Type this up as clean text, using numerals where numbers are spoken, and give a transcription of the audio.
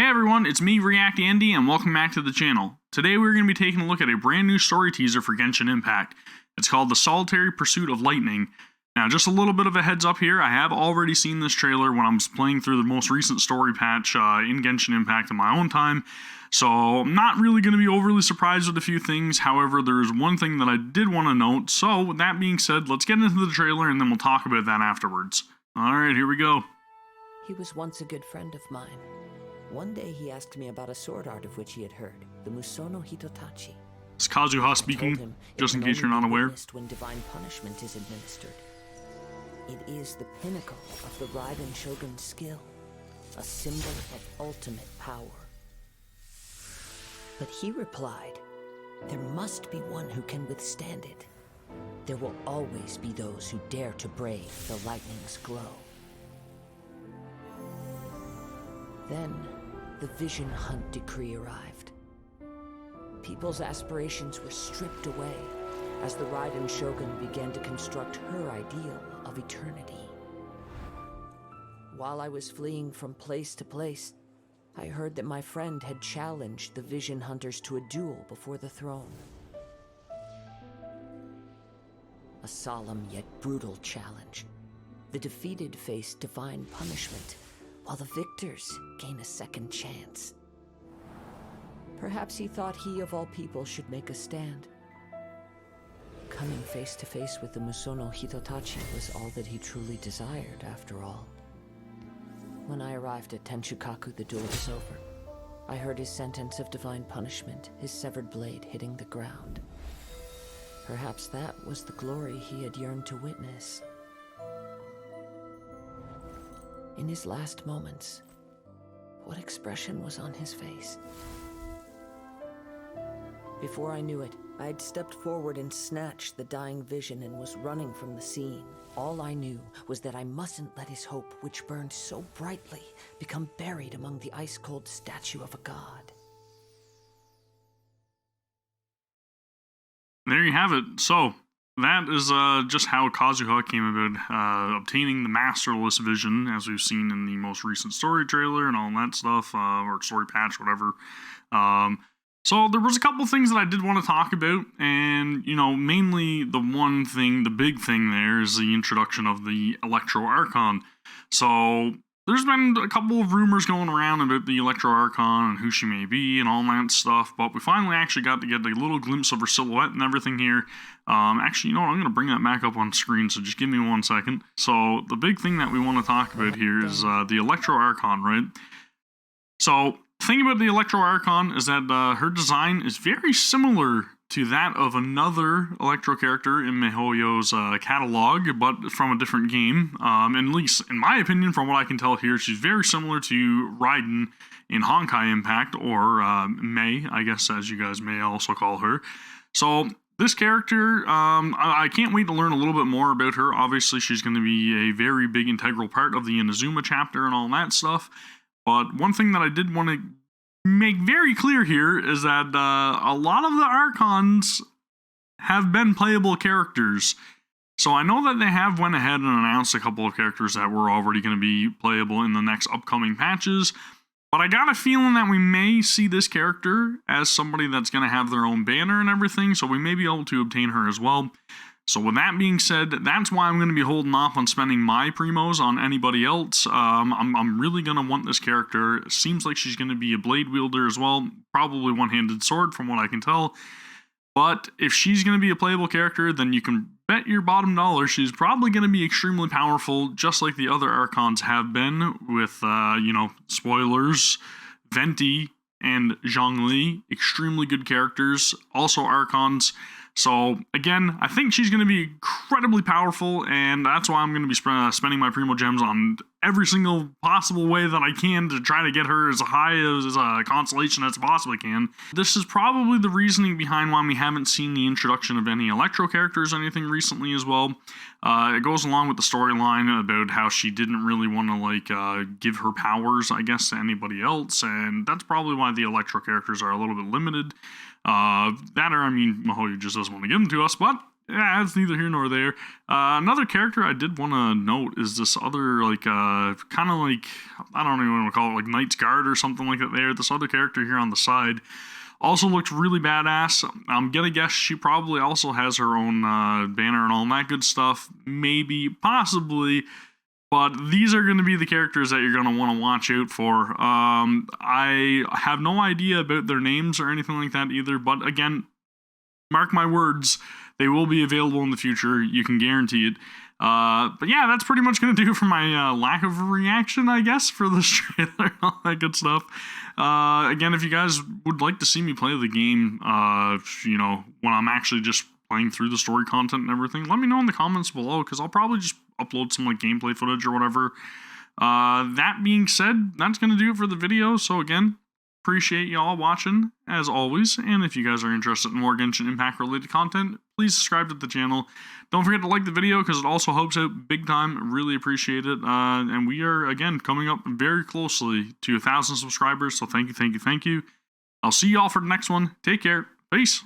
Hey everyone, it's me, React Andy, and welcome back to the channel. Today we're going to be taking a look at a brand new story teaser for Genshin Impact. It's called The Solitary Pursuit of Lightning. Now, just a little bit of a heads up here, I have already seen this trailer when I was playing through the most recent story patch in Genshin Impact in my own time, so I'm not really going to be overly surprised with a few things. However, there's one thing that I did want to note, so with that being said, let's get into the trailer and then we'll talk about that afterwards. Alright, here we go. He was once a good friend of mine. One day he asked me about a sword art of which he had heard, the Musono Hitotachi. It's Kazuha speaking, just in case you're not aware. When divine punishment is administered. It is the pinnacle of the Raiden Shogun's skill, a symbol of ultimate power. But he replied, there must be one who can withstand it. There will always be those who dare to brave the lightning's glow. Then, the Vision Hunt decree arrived. People's aspirations were stripped away as the Raiden Shogun began to construct her ideal of eternity. While I was fleeing from place to place, I heard that my friend had challenged the Vision Hunters to a duel before the throne. A solemn yet brutal challenge. The defeated face divine punishment, while the victors gain a second chance. Perhaps he thought he of all people should make a stand. Coming face to face with the Musono Hitotachi was all that he truly desired, after all. When I arrived at Tenshukaku, the duel was over. I heard his sentence of divine punishment, his severed blade hitting the ground. Perhaps that was the glory he had yearned to witness. In his last moments, what expression was on his face? Before I knew it, I had stepped forward and snatched the dying vision and was running from the scene. All I knew was that I mustn't let his hope, which burned so brightly, become buried among the ice-cold statue of a god. There you have it. So, that is just how Kazuha came about obtaining the Masterless Vision, as we've seen in the most recent story trailer and all that stuff, or story patch, whatever. So there was a couple things that I did want to talk about, and, you know, mainly the one thing, the big thing there is the introduction of the Electro Archon. So there's been a couple of rumors going around about the Electro Archon and who she may be and all that stuff, but we finally actually got to get a little glimpse of her silhouette and everything here. Actually, you know what, I'm going to bring that back up on screen, so just give me 1 second. So the big thing that we want to talk about here is the Electro Archon, right? So the thing about the Electro Archon is that her design is very similar to that of another Electro character in MiHoYo's catalog, but from a different game. And at least, in my opinion, from what I can tell here, she's very similar to Raiden in Honkai Impact, or Mei, I guess, as you guys may also call her. So this character, I can't wait to learn a little bit more about her. Obviously, she's going to be a very big integral part of the Inazuma chapter and all that stuff. But one thing that I did want to make very clear here is that a lot of the Archons have been playable characters. So I know that they have went ahead and announced a couple of characters that were already going to be playable in the next upcoming patches. But I got a feeling that we may see this character as somebody that's going to have their own banner and everything. So we may be able to obtain her as well. So with that being said, that's why I'm going to be holding off on spending my primos on anybody else. I'm really going to want this character. It seems like she's going to be a blade wielder as well. Probably one-handed sword from what I can tell. But if she's going to be a playable character, then you can bet your bottom dollar she's probably going to be extremely powerful, just like the other Archons have been with, you know, spoilers, Venti and Zhongli. Extremely good characters. Also Archons. So, again, I think she's going to be incredibly powerful, and that's why I'm going to be spending my Primo Gems on every single possible way that I can to try to get her as high as a constellation as I possibly can. This is probably the reasoning behind why we haven't seen the introduction of any Electro characters or anything recently as well. It goes along with the storyline about how she didn't really want to, like, give her powers, I guess, to anybody else, and that's probably why the Electro characters are a little bit limited. That or, I mean, MiHoYo just doesn't want to give them to us, but yeah, it's neither here nor there. Another character I did want to note is this other, like, kind of like, I don't even want to call it, like, Knight's Guard or something like that there. This other character here on the side also looks really badass. I'm gonna guess she probably also has her own banner and all that good stuff. Maybe, possibly. But these are going to be the characters that you're going to want to watch out for. I have no idea about their names or anything like that either. But again, mark my words, they will be available in the future. You can guarantee it. But yeah, that's pretty much going to do it for my lack of reaction, I guess, for this trailer and all that good stuff. Again, if you guys would like to see me play the game, you know, when I'm actually just playing through the story content and everything, let me know in the comments below, because I'll probably just upload some like gameplay footage or whatever. That being said, that's going to do it for the video. So again, appreciate y'all watching as always, and if you guys are interested in more Genshin Impact related content, please subscribe to the channel. Don't forget to like the video, because it also helps out big time. Really appreciate it. And we are again coming up very closely to 1,000 subscribers, so thank you. I'll see y'all for the next one. Take care. Peace.